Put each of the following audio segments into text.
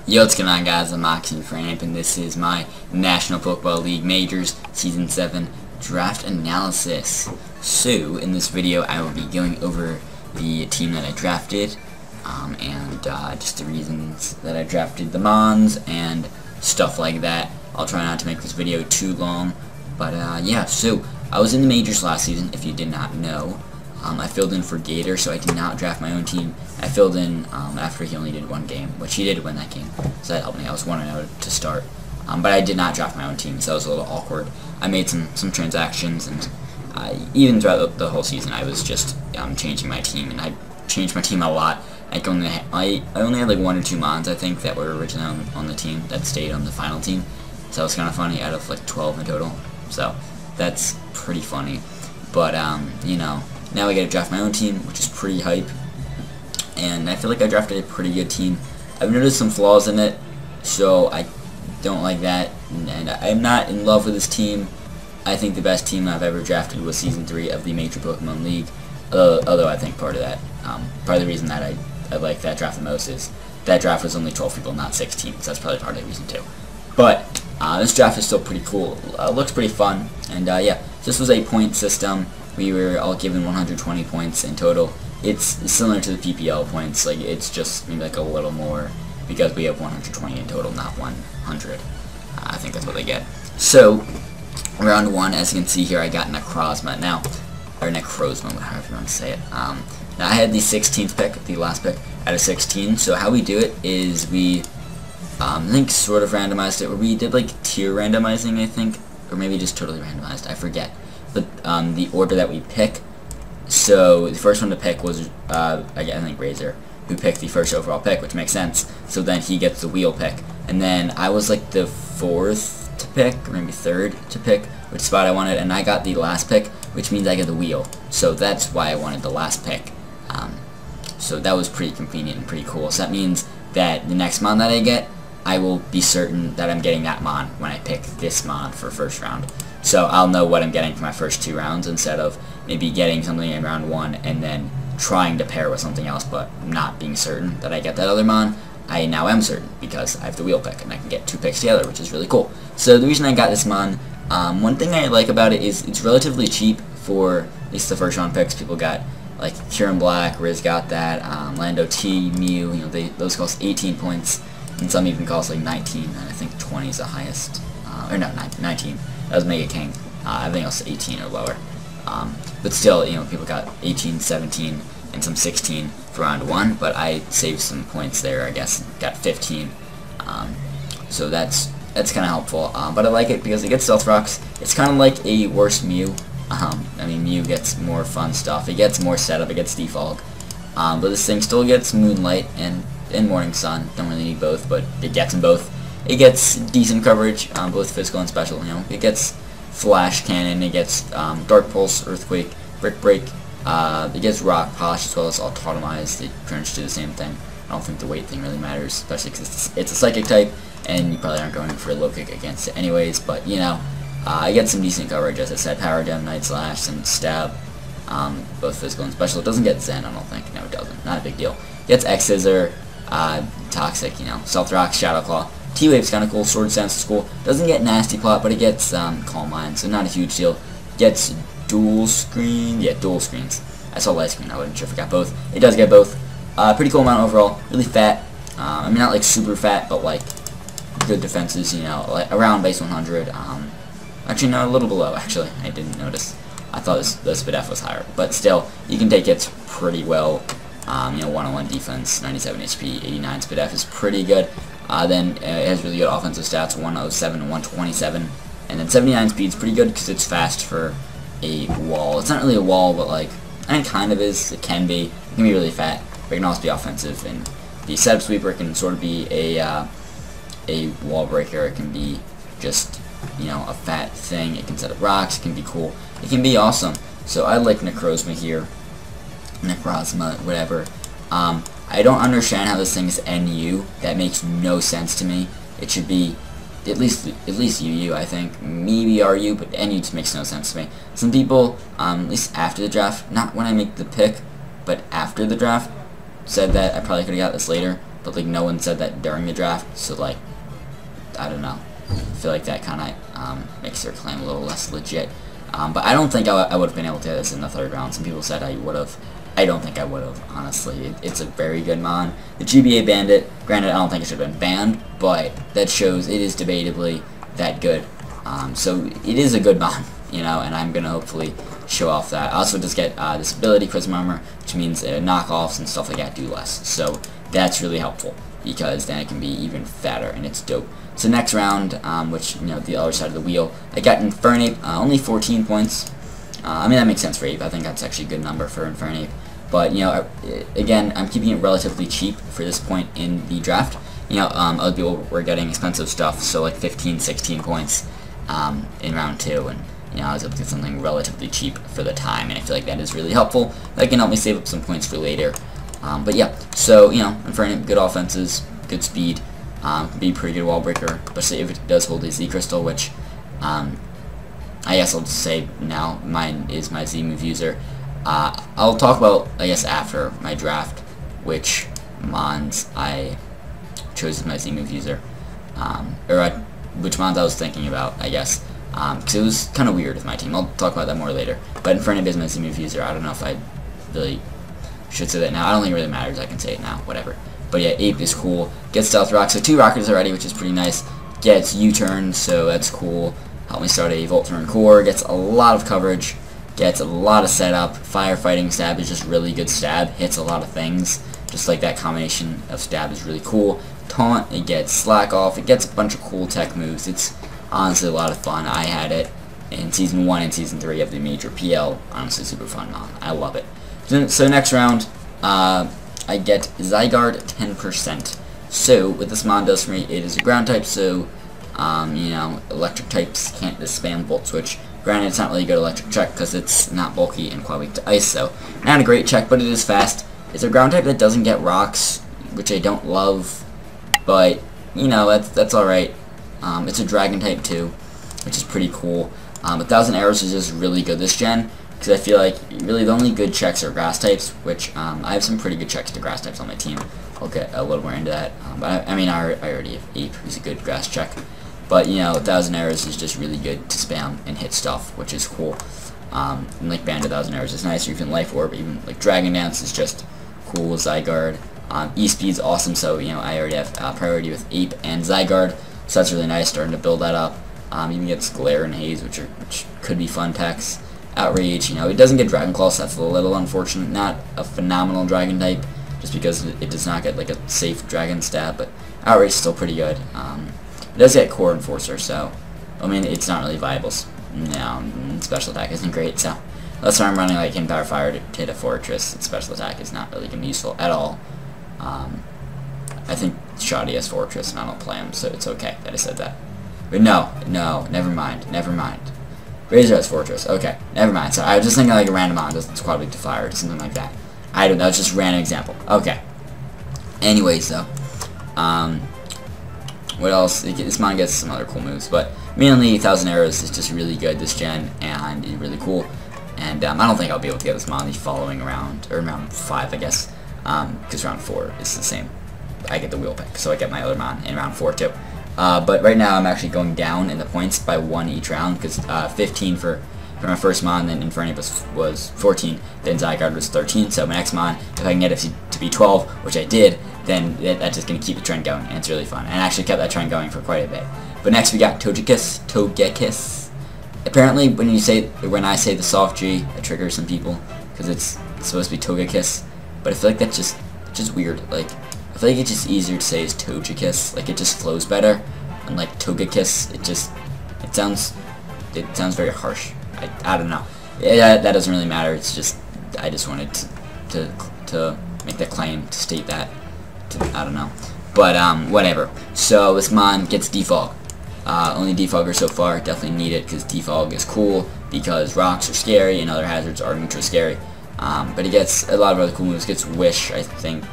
Yo, what's going on, guys? I'm Moxie Framp, and this is my National Football League Majors Season 7 Draft Analysis. So, in this video, I will be going over the team that I drafted, and just the reasons that I drafted the Mons, and stuff like that. I'll try not to make this video too long, but yeah, so, I was in the Majors last season, if you did not know. I filled in for Gator, so I did not draft my own team. I filled in after he only did one game, which he did win that game, so that helped me. I was 1-0 to start, but I did not draft my own team, so that was a little awkward. I made some transactions, and even throughout the whole season, I was just changing my team, and I changed my team a lot. I only had like 1 or 2 Mons, I think, that were originally on the team that stayed on the final team, so that was kind of funny, out of like 12 in total, so that's pretty funny. But you know, now I gotta draft my own team, which is pretty hype, and I feel like I drafted a pretty good team. I've noticed some flaws in it, so I don't like that, and I'm not in love with this team. I think the best team I've ever drafted was Season 3 of the Major Pokemon League, although I think part of the reason that I like that draft the most is that draft was only 12 people, not 16, so that's probably part of the reason too. But this draft is still pretty cool, looks pretty fun, and yeah, this was a point system. We were all given 120 points in total. It's similar to the PPL points, like it's just maybe like a little more because we have 120 in total, not 100. I think that's what they get. So, round 1, as you can see here, I got Necrozma now, or Necrozma, however you want to say it. Now I had the 16th pick, the last pick, out of 16. So how we do it is we, I think, sort of randomized it, where we did like tier randomizing, I think, or maybe just totally randomized, I forget. But the order that we pick, so the first one to pick was, I think, Razor, who picked the first overall pick, which makes sense. So then he gets the wheel pick. And then I was like the 4th to pick, or maybe 3rd to pick, which spot I wanted, and I got the last pick, which means I get the wheel. So that's why I wanted the last pick. So that was pretty convenient and pretty cool. So that means that the next Mon that I get, I will be certain that I'm getting that Mon when I pick this Mon for first round. So I'll know what I'm getting for my first 2 rounds instead of maybe getting something in round 1 and then trying to pair with something else but not being certain that I get that other Mon. I now am certain because I have the wheel pick and I can get 2 picks together, which is really cool. So the reason I got this Mon, one thing I like about it is it's relatively cheap for at least the first round picks. People got like Kieran Black, Riz got that, Lando T, Mew, you know, those cost 18 points, and some even cost like 19, and I think 20 is the highest, or no, 19. That was Mega King. Everything else 18 or lower. But still, you know, people got 18, 17, and some 16 for round 1, but I saved some points there, I guess. Got 15. So that's kind of helpful. But I like it because it gets Stealth Rocks. It's kind of like a worse Mew. I mean, Mew gets more fun stuff. It gets more setup. It gets Defog. But this thing still gets Moonlight and Morning Sun. Don't really need both, but it gets them both. It gets decent coverage, both physical and special. You know, it gets Flash Cannon, it gets Dark Pulse, Earthquake, Brick Break. It gets Rock Polish as well as Autotomized. They pretty much do the same thing. I don't think the weight thing really matters, especially because it's a Psychic type, and you probably aren't going for a low kick against it anyways. But you know, I get some decent coverage, as I said. Power Gem, Night Slash, and Stab, both physical and special. It doesn't get Zen, I don't think. No, it doesn't. Not a big deal. It gets X Scissor, Toxic, you know, Stealth Rock, Shadow Claw. T-Wave's kind of cool, Sword Sense is cool. Doesn't get Nasty Plot, but it gets Calm Mind, so not a huge deal. Gets Dual Screen, yeah, Dual Screens. I saw Light Screen, I wasn't sure if it got both. It does get both. Pretty cool amount overall, really fat. I mean, not like super fat, but like good defenses, you know, like around base 100. Actually, no, a little below, actually. I didn't notice. I thought the SPDF was higher, but still, you can take hits pretty well. You know, 101 defense, 97 HP, 89 SPDF is pretty good. Then it has really good offensive stats, 107 and 127, and then 79 speed's pretty good because it's fast for a wall. It's not really a wall, but like, and it kind of is. It can be really fat, but it can also be offensive. And the setup sweeper can sort of be a wall breaker. It can be just, you know, a fat thing. It can set up rocks. It can be cool. It can be awesome. So I like Necrozma here, Necrozma, whatever. I don't understand how this thing is NU. That makes no sense to me. It should be at least UU, I think. Maybe RU, but NU just makes no sense to me. Some people, at least after the draft, not when I make the pick, but after the draft, said that I probably could have got this later, but like no one said that during the draft, so like I don't know. I feel like that kind of makes their claim a little less legit. But I don't think I would have been able to get this in the 3rd round. Some people said I would have. I don't think I would have, honestly. It's a very good mon. The GBA banned it. Granted, I don't think it should have been banned, but that shows it is debatably that good. So it is a good mon, you know, and I'm going to hopefully show off that. I also just get this ability, Prism Armor, which means knockoffs and stuff like that do less. So that's really helpful, because then it can be even fatter, and it's dope. So next round, which, you know, the other side of the wheel, I got Infernape, only 14 points. I mean, that makes sense for Ape. I think that's actually a good number for Infernape. But, you know, again, I'm keeping it relatively cheap for this point in the draft. You know, other people were getting expensive stuff, so like 15, 16 points in round 2, and, you know, I was able to get something relatively cheap for the time, and I feel like that is really helpful. That can help me save up some points for later. But yeah, so, you know, Infernape, good offenses, good speed, can be a pretty good wall breaker, especially if it does hold a Z Crystal, which, I guess I'll just say now, mine is my Z-Move user. I'll talk about, I guess, after my draft, which mons I chose as my Z-Move user, which mons I was thinking about, I guess, because it was kind of weird with my team. I'll talk about that more later. But Infernape is my Z-Move user. I don't know if I really should say that now. I don't think it really matters. I can say it now, whatever. But yeah, Ape is cool. Gets Stealth Rock, so 2 rockets already, which is pretty nice. Gets U-Turn, so that's cool. Help me start a Volt-Turn Core. Gets a lot of coverage. Gets a lot of setup. Firefighting Stab is just really good stab. Hits a lot of things. Just like that combination of stab is really cool. Taunt, it gets Slack Off. It gets a bunch of cool tech moves. It's honestly a lot of fun. I had it in Season 1 and Season 3 of the Major PL. Honestly, super fun mon. I love it. So next round, I get Zygarde 10%. So, what this mon does for me, it is a ground type, so, you know, electric types can't just spam Volt Switch. Granted, it's not really a good electric check because it's not bulky and quite weak to ice, so not a great check, but it is fast. It's a ground type that doesn't get rocks, which I don't love, but, you know, that's alright. It's a dragon type too, which is pretty cool. 1,000 Arrows is just really good this gen, because I feel like really the only good checks are grass types, which I have some pretty good checks to grass types on my team. I'll get a little more into that, but I mean I already have Ape, who's a good grass check. But, you know, 1,000 Arrows is just really good to spam and hit stuff, which is cool. And like Band 1,000 Arrows is nice, or even Life Orb, even like Dragon Dance is just cool. Zygarde. E-Speed's awesome, so, you know, I already have priority with Ape and Zygarde, so that's really nice, starting to build that up. Even gets Glare and Haze, which could be fun techs. Outrage, you know, it doesn't get Dragon Claw, so that's a little unfortunate. Not a phenomenal Dragon type, just because it does not get like a safe Dragon stab, but Outrage is still pretty good. It does get Core Enforcer, so, I mean, it's not really viable. No, special attack isn't great, so that's why I'm running like Empower Fire to hit a Fortress. And special attack is not really going to be useful at all. I think Shoddy has Fortress, and I don't play him, so it's okay that I said that. But no, never mind. Razor has Fortress, okay, never mind. So I was just thinking like a random on, just quad weak to fire, or something like that. I don't know, it's just a random example. Okay. Anyways, though, what else? This mon gets some other cool moves, but mainly 1,000 Arrows is just really good this gen, and it's really cool. And I don't think I'll be able to get this mon the following round, or round 5, I guess, because round 4 is the same. I get the wheel pick, so I get my other mon in round 4 too. But right now I'm actually going down in the points by 1 each round, because 15 for my first mon, then Infernape was 14, then Zygarde was 13, so my next mon, if I can get it to be 12, which I did, then that's just going to keep the trend going, and it's really fun. And I actually kept that trend going for quite a bit. But next we got Togekiss. Apparently when I say the soft G, it triggers some people, because it's supposed to be Togekiss, but I feel like that's just weird. Like, I feel like it's just easier to say as Togekiss, like it just flows better, and like Togekiss, it sounds very harsh. I don't know. Yeah, that doesn't really matter. It's just I just wanted to make that claim, to state that. I don't know, but whatever. So this mon gets Defog. Only Defogger so far. Definitely need it because Defog is cool, because rocks are scary and other hazards are neutral scary. But he gets a lot of other cool moves. Gets Wish, I think.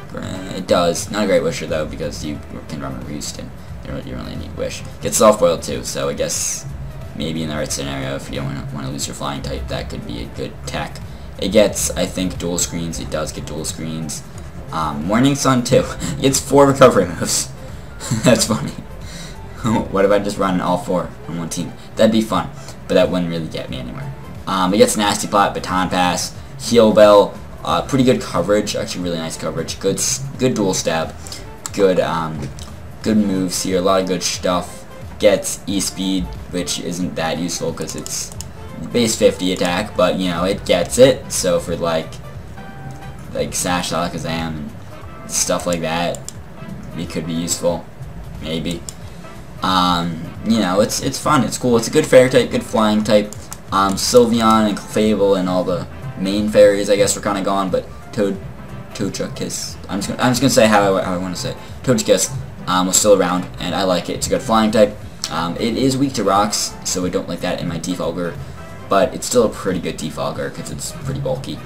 It does. Not a great Wisher though, because you can run a Roost and you really need Wish. Gets Soft Boiled too, so I guess maybe in the right scenario, if you don't want to lose your flying type, that could be a good tech. It gets, I think, dual screens. It does get dual screens. Morning Sun too. It's 4 recovery moves. That's funny. What if I just run all 4 on one team? That'd be fun, but that wouldn't really get me anywhere. It gets Nasty Plot, Baton Pass, Heal Bell, pretty good coverage, actually really nice coverage, good dual stab, good moves here, a lot of good stuff. Gets E-Speed, which isn't that useful because it's base 50 attack, but you know, it gets it, so for like Sash Alakazam and stuff like that, it could be useful, maybe. You know, it's fun, it's cool, it's a good fairy type, good flying type. Sylveon and Clefable and all the main fairies, I guess, were kind of gone, but Togekiss, I'm just gonna say how I want to say it. Togekiss was still around, and I like it. It's a good flying type. It is weak to rocks, so I don't like that in my Defogger, but it's still a pretty good Defogger because it's pretty bulky.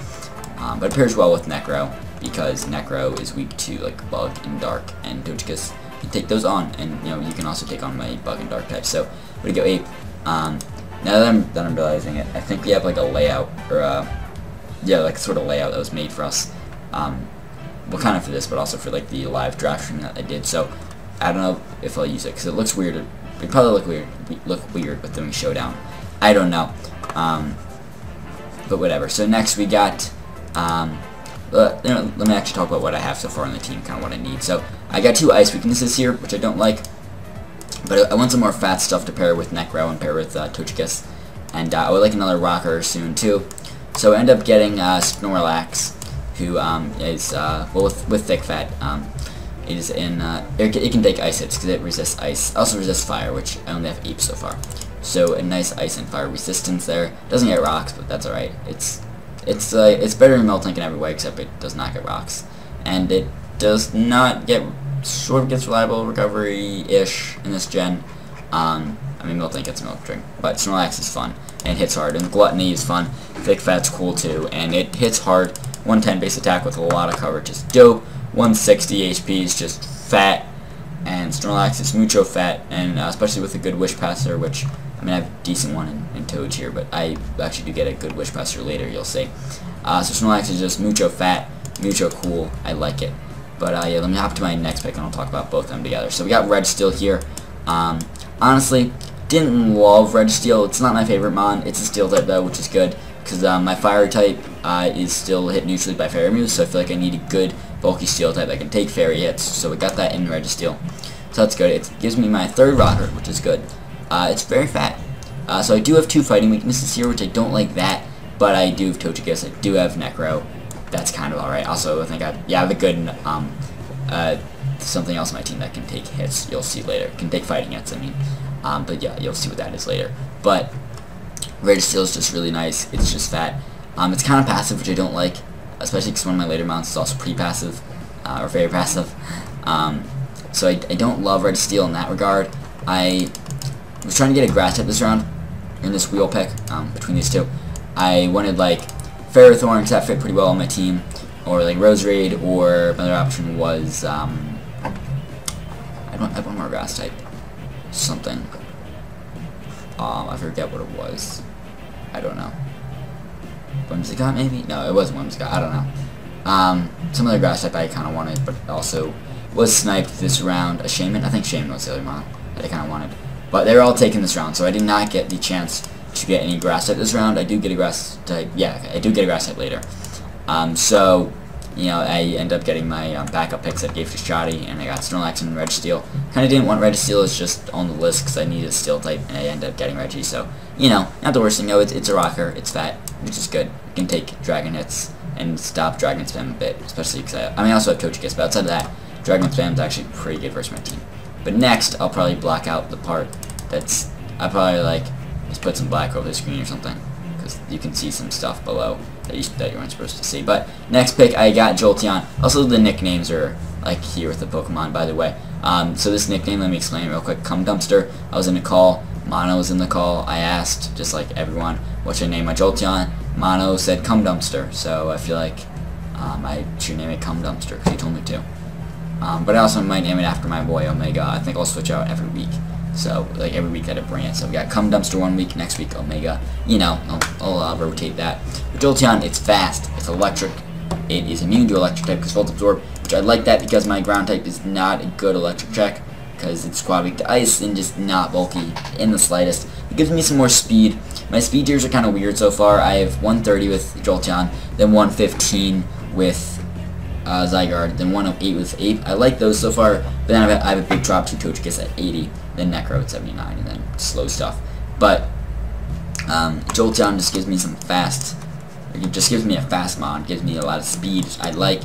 But it pairs well with Necro because Necro is weak to like Bug and Dark, and Togekiss can take those on, and you know, you can also take on my Bug and Dark type. So way to go, Ape. Now that I'm realizing it, I think we have like a layout, or yeah, like sort of layout that was made for us. Well, kind of for this, but also for like the live draft stream that I did. So I don't know if I'll use it because it looks weird. It probably look weird with doing Showdown. I don't know, but whatever. So next we got. Let me actually talk about what I have so far on the team, kind of what I need. So I got 2 ice weaknesses here, which I don't like. But I want some more fat stuff to pair with Necro and pair with Togekiss. And I would like another rocker soon too. So I end up getting Snorlax, who is, well, with Thick Fat, it is in, it can take ice hits because it resists ice. Also resists fire, which I only have Ape so far. So a nice ice and fire resistance there. Doesn't get rocks, but that's alright. It's better than Miltank in every way, except it does not get rocks. And it does not get, sort of gets reliable recovery-ish in this gen. I mean, Miltank gets Milk Drink, but Snorlax is fun, and hits hard, and Gluttony is fun. Thick Fat's cool too, and it hits hard. 110 base attack with a lot of coverage is dope. 160 HP is just fat, and Snorlax is mucho fat, and especially with a good Wish Passer, which, I mean, I have a decent one in Toad here, but I actually do get a good Wish Passer later, you'll see. So Snorlax is just mucho fat, mucho cool, I like it. But yeah, let me hop to my next pick and I'll talk about both of them together. So we got Registeel here. Honestly, didn't love Registeel. It's not my favorite mon. It's a steel type though, which is good because my fire type is still hit neutrally by fairy moves, so I feel like I need a good bulky steel type that can take fairy hits. So we got that in Registeel. So that's good. It gives me my 3rd rocker, which is good. It's very fat. So I do have 2 fighting weaknesses here, which I don't like that, but I do have Togekiss. I do have Necro. That's kind of alright. Also, I think I have a good something else on my team that can take hits. You'll see later. Can take fighting hits, I mean. But yeah, you'll see what that is later. But Registeel is just really nice. It's just fat. It's kind of passive, which I don't like, especially because one of my later mounts is also pretty passive, or very passive. So I don't love Registeel in that regard. I was trying to get a grass type this round in this wheel pick between these two. I wanted like Ferrothorn, because that fit pretty well on my team, or like Roserade, or another option was I have one more grass type, something. I forget what it was. I don't know. Whimsicott maybe? No, it wasn't Whimsicott. I don't know. Some other grass type I kind of wanted, but also was sniped this round. A Shaman. I think Shaman was the other mon that I kind of wanted. But they were all taken this round, so I did not get the chance to get any grass type this round. I do get a grass type. Yeah, I do get a grass type later. So, you know, I end up getting my backup picks that gave to Shoddy, and I got Snorlax and Registeel. Kind of didn't want Registeel, it's just on the list because I needed a steel type, and I ended up getting Reggie. So, you know, not the worst thing. No, it's a rocker. It's fat, which is good. It can take dragon hits and stop dragon spam a bit, especially because I also have Togekiss, but outside of that, dragon spam is actually pretty good versus my team. But next, I'll probably block out the part that's, I'll probably like just put some black over the screen or something, because you can see some stuff below that you weren't supposed to see. But next pick, I got Jolteon. Also, the nicknames are like here with the Pokemon, by the way. So this nickname, let me explain it real quick. Cum Dumpster. I was in a call. Mono was in the call. I asked, just like everyone, what should I name my Jolteon? Mono said Cum Dumpster. So I feel like I should name it Cum Dumpster because he told me to. But I also might name it after my boy Omega. I think I'll switch out every week. So, like, every week that I bring it. So, we got Cum Dumpster one week, next week Omega. You know, I'll rotate that. But Jolteon, it's fast, it's electric, it is immune to electric type because Volt Absorb, which I like that because my ground type is not a good electric check, because it's squad weak to ice and just not bulky in the slightest. It gives me some more speed. My speed tiers are kind of weird so far. I have 130 with Jolteon, then 115 with Zygarde, then 108 with Ape. I like those so far, but then I have a big drop to Togekiss at 80, then Necro at 79, and then slow stuff. But Jolteon just gives me some fast. It just gives me a fast mod, gives me a lot of speed, which I like.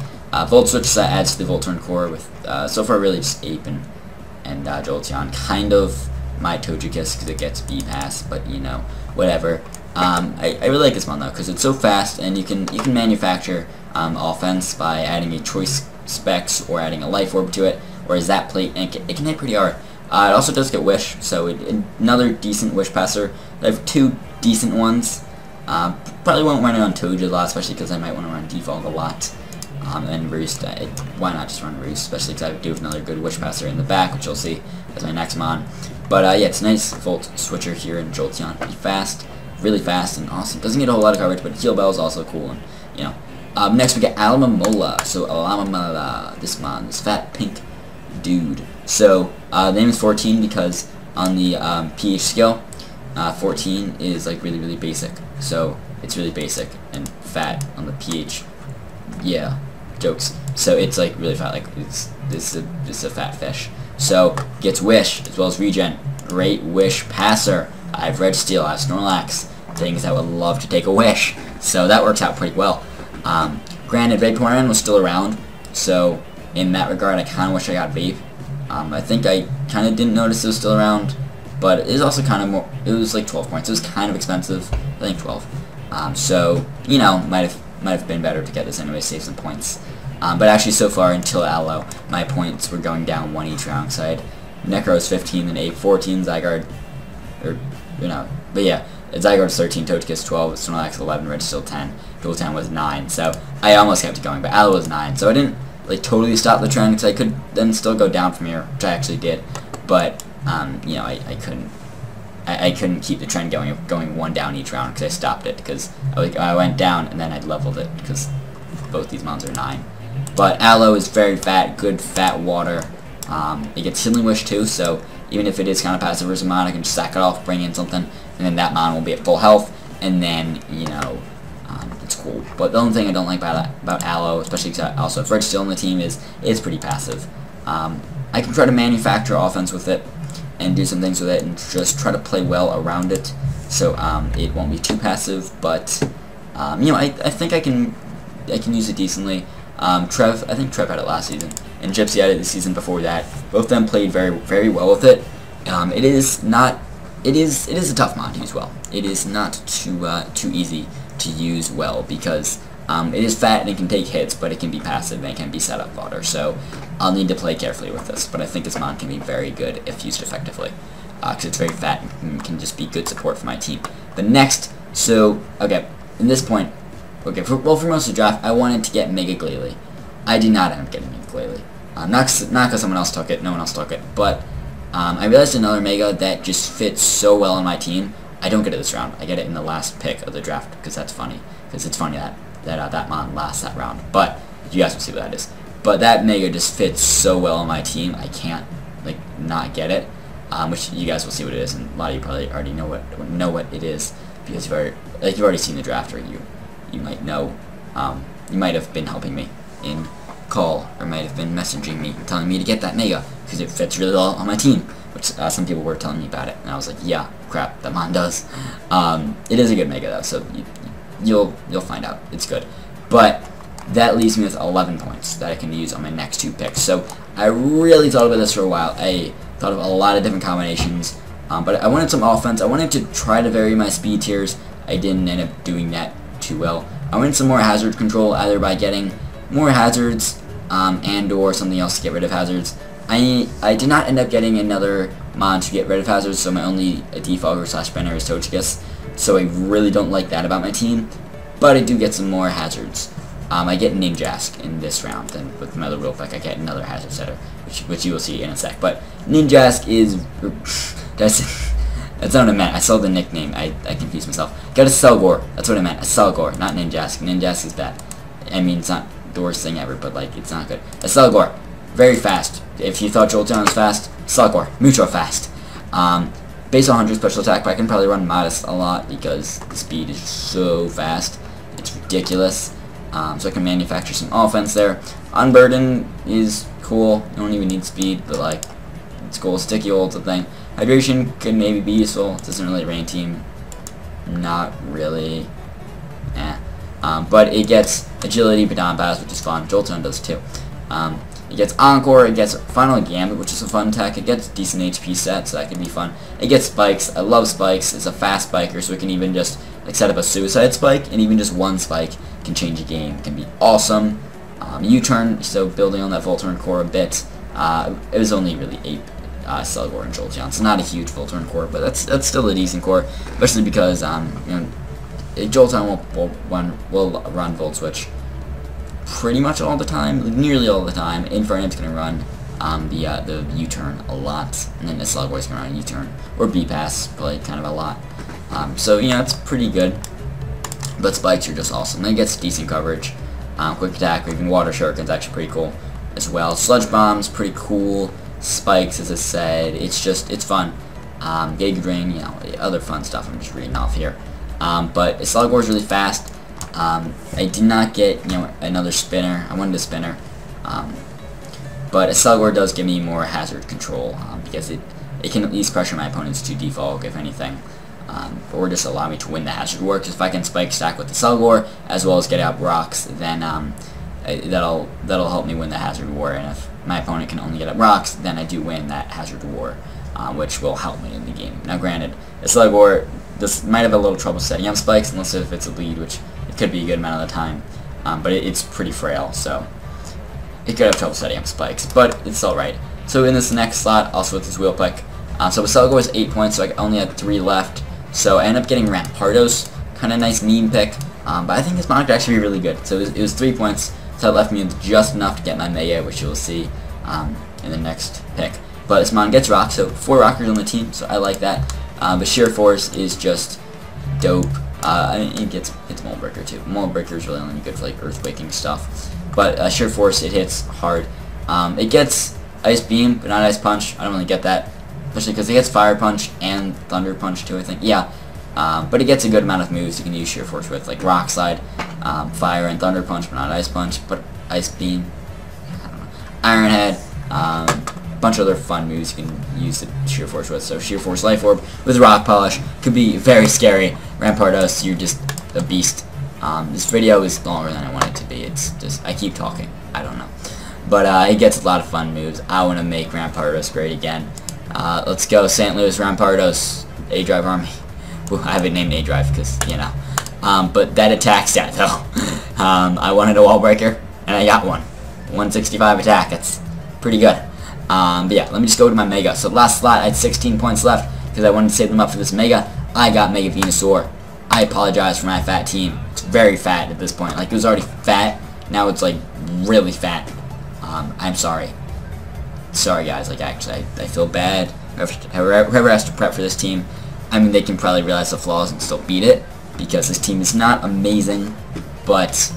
Volt Switch adds to the Voltorb core with so far really just Ape and Jolteon. Kind of my Togekiss because it gets B-Pass, but you know, whatever. I really like this one though because it's so fast, and you can manufacture offense by adding a choice specs or adding a life orb to it, or a Zap Plate, and it can hit pretty hard. It also does get Wish, so another decent Wish passer. I have 2 decent ones. Probably won't run it on Toad a lot, especially because I might want to run Default a lot. And Roost, why not just run Roost, especially because I do have another good Wish passer in the back, which you'll see as my next mon. But yeah, it's a nice Volt Switcher here in Jolteon. Pretty fast, really fast and awesome. Doesn't get a whole lot of coverage, but Heal Bell is also cool, and you know. Next we got Alamomola. So Alamomola, this mon, this fat pink dude. So the name is 14 because on the pH scale, 14 is like really basic. So it's really basic and fat on the pH. Yeah, jokes. So it's like really fat. Like it's a fat fish. So gets Wish as well as Regen. Great Wish passer. I have Red Steel. I have Snorlax. Things that would love to take a Wish. So that works out pretty well. Granted, Vaporeon was still around. So in that regard, I kind of wish I got Vape. I think I kind of didn't notice it was still around, but it is also kind of more. It was like 12 points. It was kind of expensive. I think 12. So you know, might have been better to get this anyway, save some points. But actually, so far until Aloe, my points were going down 1 each round. So I had Necros 15, then Ape 14, Zygarde, or you know, but yeah, Zygarde's 13, Togekiss 12, Snorlax 11, Red Steel 10, Jolteon was 9. So I almost kept it going, but Aloe was 9. So I didn't like totally stop the trend because I could then still go down from here, which I actually did. But you know, I couldn't keep the trend going 1 down each round because I stopped it because I went down and then I leveled it because both these mons are 9. But Aloe is very fat, good fat water. It gets Healing Wish too, so even if it is kind of passive versus mon, I can just sack it off, bring in something, and then that mon will be at full health, and then you know, it's cool. But the only thing I don't like about Aloe, especially because I also have Red Steel on the team, is it's pretty passive. I can try to manufacture offense with it and do some things with it and just try to play well around it, so it won't be too passive. But you know, I think I can use it decently. I think Trev had it last season, and Gypsy had it the season before that. Both of them played very well with it. It is a tough mod to use well. It is not too easy to use well because it is fat and it can take hits, but it can be passive and it can be setup fodder. So I'll need to play carefully with this. But I think this mod can be very good if used effectively because it's very fat and can just be good support for my team. But next, so okay, in this point. Okay, for most of the draft, I wanted to get Mega Glalie. I did not end up getting Mega Glalie. Not because someone else took it, no one else took it, but I realized another Mega that just fits so well on my team. I don't get it this round. I get it in the last pick of the draft because that's funny. Because it's funny that mon lasts that round. But you guys will see what that is. But that Mega just fits so well on my team, I can't like not get it. Which you guys will see what it is, and a lot of you probably already know what it is because you've already seen the draft, or you might know, you might have been helping me in call, or might have been messaging me, telling me to get that Mega, because it fits really well on my team, which some people were telling me about it, and I was like, yeah, crap, that mon does. It is a good Mega, though, so you'll find out. It's good. But that leaves me with 11 points that I can use on my next 2 picks, so I really thought about this for a while. I thought of a lot of different combinations, but I wanted some offense. I wanted to try to vary my speed tiers. I didn't end up doing that too well. I wanted some more hazard control, either by getting more hazards and or something else to get rid of hazards. I did not end up getting another mon to get rid of hazards, so my only defogger / spinner is Togekiss, so I really don't like that about my team, but I do get some more hazards. I get Ninjask in this round, and with my other real quick I get another hazard setter, which you will see in a sec. But Ninjask is that's not what I meant. I saw the nickname. I confused myself. Got a Selgor. That's what I meant. A Selgor, not Ninjask. Ninjask is bad. I mean, it's not the worst thing ever, but like it's not good. A Slugor, very fast. If you thought Jolteon was fast, Slugor, mucho fast. Base 100 special attack, but I can probably run Modest a lot because the speed is so fast. It's ridiculous. So I can manufacture some offense there. Unburden is cool. You don't even need speed, but like it's cool. Sticky Holds a thing. Hydration could maybe be useful. It doesn't really rain team. Not really. But it gets agility, Baton Pass, which is fun. Jolteon does too. It gets Encore, it gets Final Gambit, which is a fun attack. It gets decent HP set, so that can be fun. It gets Spikes. I love Spikes. It's a fast spiker, so it can even just like set up a suicide spike, and even just one spike can change a game. It can be awesome. U-turn, so building on that Voltorn core a bit. It was only really 8 Slugor and Jolteon, so not a huge Voltorn core, but that's still a decent core, especially because Jolteon will run Volt Switch pretty much all the time, nearly all the time. Infernape's gonna run the U-turn a lot, and then the Slugor's gonna run U-turn or B-Pass, play kind of a lot. So it's pretty good. But Spikes are just awesome. Then it gets decent coverage. Quick attack, or even Water Shuriken's actually pretty cool as well. Sludge Bomb's pretty cool. Spikes, as I said, it's fun. Giga Drain, other fun stuff I'm just reading off here. But Slugor's really fast. I did not get, another spinner. I wanted a spinner. But a Slugor does give me more hazard control, because it can at least pressure my opponents to defog, if anything. Or just allow me to win the hazard war, because if I can spike stack with the Slugor, as well as get out rocks, then that'll help me win the hazard war, and if my opponent can only get up rocks, then I do win that hazard war, which will help me in the game. Now granted, the Slugor, this might have a little trouble setting up spikes, unless if it's a lead, which it could be a good amount of the time, but it's pretty frail, so it could have trouble setting up spikes, but it's alright. So in this next slot, also with this wheel pick, so with Slugor was 8 points, so I only had 3 left. So I ended up getting Rampardos, kind of nice meme pick, but I think this mod could actually be really good. So it was 3 points, so that left me with just enough to get my Mega, which you'll see in the next pick. But this mod gets Rock, so 4 Rockers on the team, so I like that. But Sheer Force is just dope. I mean, it gets Mold Breaker too. Mold Breaker is really only good for like Earthquaking stuff. But Sheer Force, it hits hard. It gets Ice Beam, but not Ice Punch. I don't really get that. Especially because it gets Fire Punch and Thunder Punch too, I think. Yeah, but it gets a good amount of moves you can use Sheer Force with, like Rock Slide, Fire and Thunder Punch, but not Ice Punch, but Ice Beam, I don't know, Iron Head, bunch of other fun moves you can use the Sheer Force with. So Sheer Force Life Orb with Rock Polish could be very scary. Rampardos, you're just a beast. This video is longer than I want it to be. It's just, I keep talking. I don't know. But it gets a lot of fun moves. I want to make Rampardos great again. Let's go, St. Louis Rampardos, A-Drive Army. Ooh, I have it named A-Drive because, but that attack stat, though. I wanted a Wall Breaker, and I got one. 165 attack, that's pretty good. But yeah, let me just go to my Mega. So last slot, I had 16 points left because I wanted to save them up for this Mega. I got Mega Venusaur. I apologize for my fat team. It's very fat at this point. Like, it was already fat. Now it's, like, really fat. I'm sorry. Sorry guys, like actually I feel bad. Whoever has to prep for this team, I mean they can probably realize the flaws and still beat it, because this team is not amazing, but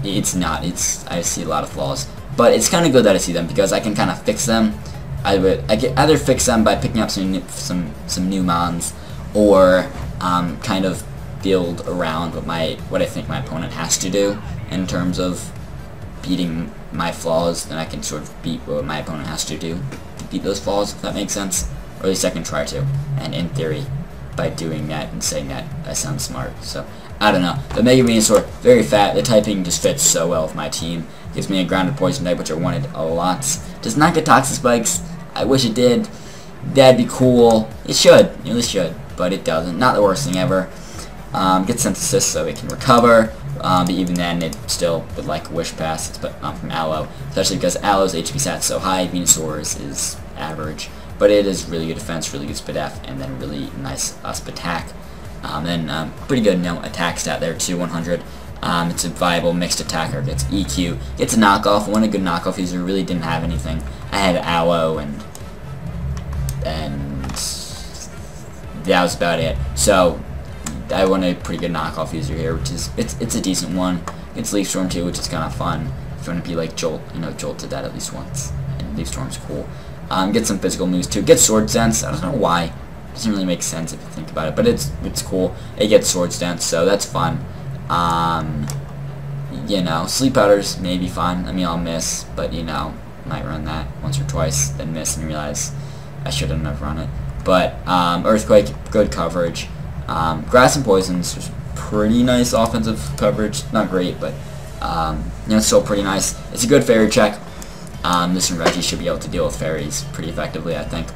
it's not. I see a lot of flaws, but it's kind of good that I see them because I can kind of fix them. I can either fix them by picking up some new mons, or kind of build around what I think my opponent has to do in terms of beating my flaws. Then I can sort of beat what my opponent has to do to beat those flaws, if that makes sense. Or at least I can try to. And in theory, by doing that and saying that, I sound smart. So, I don't know. The Mega Venusaur, very fat. The typing just fits so well with my team. Gives me a grounded poison type, which I wanted a lot. Does not get Toxic Spikes. I wish it did. That'd be cool. It should. It really should. But it doesn't. Not the worst thing ever. Gets Synthesis so it can recover. But even then, it still would like a Wish Pass, but from Aloe. Especially because Aloe's HP stats so high, Venusaur's is average. But it is really good defense, really good Spit F, and then really nice Spitack. Then pretty good attack stat there too, 100. It's a viable mixed attacker, gets EQ, gets a knockoff. One a good knockoff user, really didn't have anything. I had Aloe and that was about it. So I want a pretty good knockoff user here, which is it's a decent one. It's Leaf Storm too, which is kind of fun. if you want to be like Jolt, Jolt did that at least once. And Leaf Storm's cool. Get some physical moves too. Get Sword Dance. I don't know why. It doesn't really make sense if you think about it, but it's cool. It gets Sword Dance, so that's fun. Sleep Powders may be fun. I mean, I'll miss, but might run that once or twice, then miss and realize I shouldn't have run it. But Earthquake, good coverage. Grass and Poisons was pretty nice offensive coverage. Not great, but still pretty nice. It's a good fairy check. This and Reggie should be able to deal with fairies pretty effectively, I think.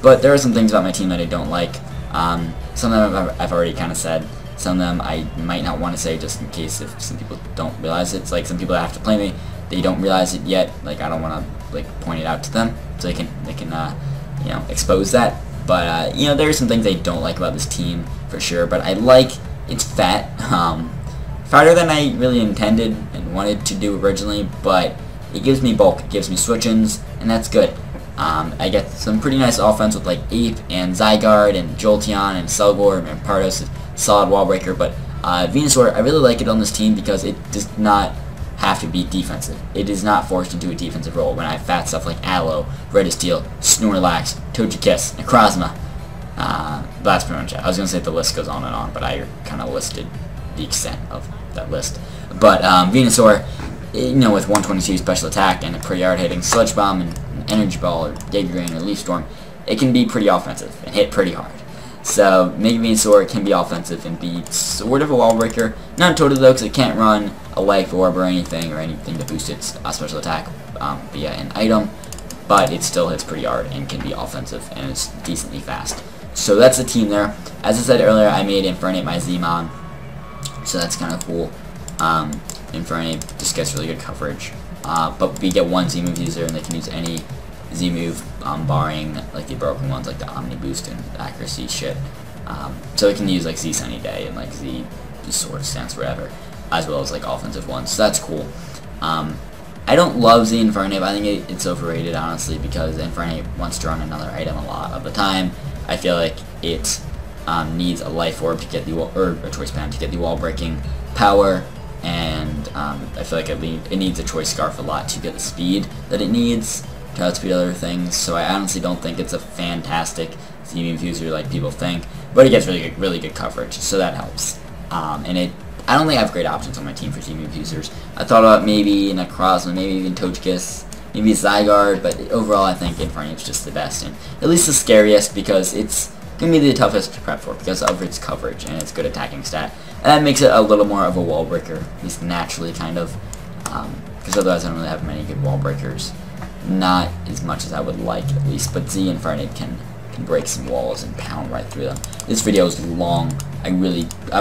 But there are some things about my team that I don't like. Some of them I've already kind of said. Some of them I might not want to say just in case if some people don't realize it. It's like some people that have to play me, they don't realize it yet. Like I don't want to like point it out to them so they can expose that. But there are some things I don't like about this team for sure. But I like it's fat, fatter than I really intended and wanted to do originally. But it gives me bulk, it gives me switch-ins, and that's good. I get some pretty nice offense with like Ape and Zygarde and Jolteon and Selgor and Pardos, solid wall breaker. But Venusaur, I really like it on this team because it does not have to be defensive. It is not forced into a defensive role when I have fat stuff like Aloe, Redisteel, Snorlax, Togekiss, Necrozma. That's pretty much it. I was going to say the list goes on, but I kind of listed the extent of that list. But Venusaur, with 122 special attack and a pretty hard-hitting Sludge Bomb and Energy Ball or Giga Drain or Leaf Storm, it can be pretty offensive and hit pretty hard. So Mega Venusaur can be offensive and be sort of a wall breaker. Not totally though, because it can't run a Life Orb or anything to boost its special attack via an item, but it still hits pretty hard and can be offensive and it's decently fast. So that's the team there. As I said earlier, I made Infernape my Z-Mon, so that's kind of cool. Infernape just gets really good coverage, but we get one Z-Move user and they can use any Z-Move, barring like the broken ones like the Omni Boost and accuracy shit. So it can use like Z Sunny Day and like Z Sword Stance, whatever, as well as like offensive ones. So that's cool. I don't love Z Infernape. I think it's overrated, honestly, because Infernape wants to run another item a lot of the time. I feel like it needs a Life Orb to get the or a Choice Band to get the wall breaking power, and I feel like it needs a Choice Scarf a lot to get the speed that it needs to outspeed other things. So I honestly don't think it's a fantastic Z-Move user like people think, but it gets really good coverage, so that helps. I don't think I have great options on my team for Z-Move users. I thought about maybe Necrozma, maybe even Togekiss, maybe Zygarde, but overall I think Infernape's just the best, and at least the scariest because it's going to be the toughest to prep for because of its coverage and its good attacking stat. And that makes it a little more of a wall breaker, at least naturally, kind of, because otherwise I don't really have many good wall breakers. Not as much as I would like, at least, but Z Infernape can break some walls and pound right through them. This video is long. I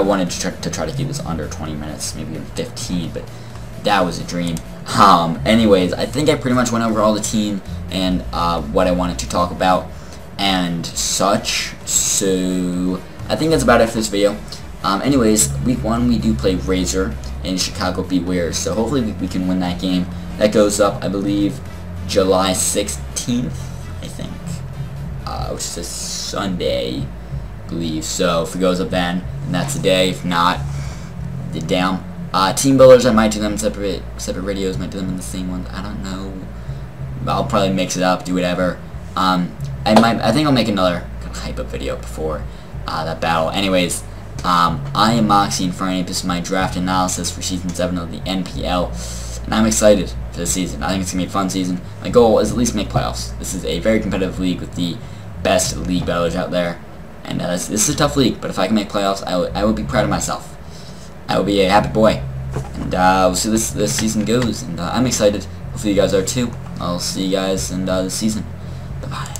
wanted to try to keep this under 20 minutes, maybe even 15, but that was a dream. Anyways, I think I pretty much went over all the team and what I wanted to talk about and such, so I think that's about it for this video. Anyways, week 1 we do play Razor and Chicago Beware, so hopefully we can win that game. That goes up, I believe, July 16th, I think, which is a Sunday, I believe. So if it goes up then that's the day. If not, the down. Team builders, I might do them in separate videos, might do them in the same ones. I don't know. I'll probably mix it up, do whatever. I think I'll make another hype up video before that battle. Anyways, I am Moxie Infernape. This is my draft analysis for Season 7 of the NPL, and I'm excited for this season. I think it's going to be a fun season. My goal is at least make playoffs. This is a very competitive league with the best league battlers out there, and this is a tough league, but if I can make playoffs, I would be proud of myself. I will be a happy boy, and we'll see this season goes, and I'm excited. Hopefully you guys are too. I'll see you guys in this season. Bye-bye.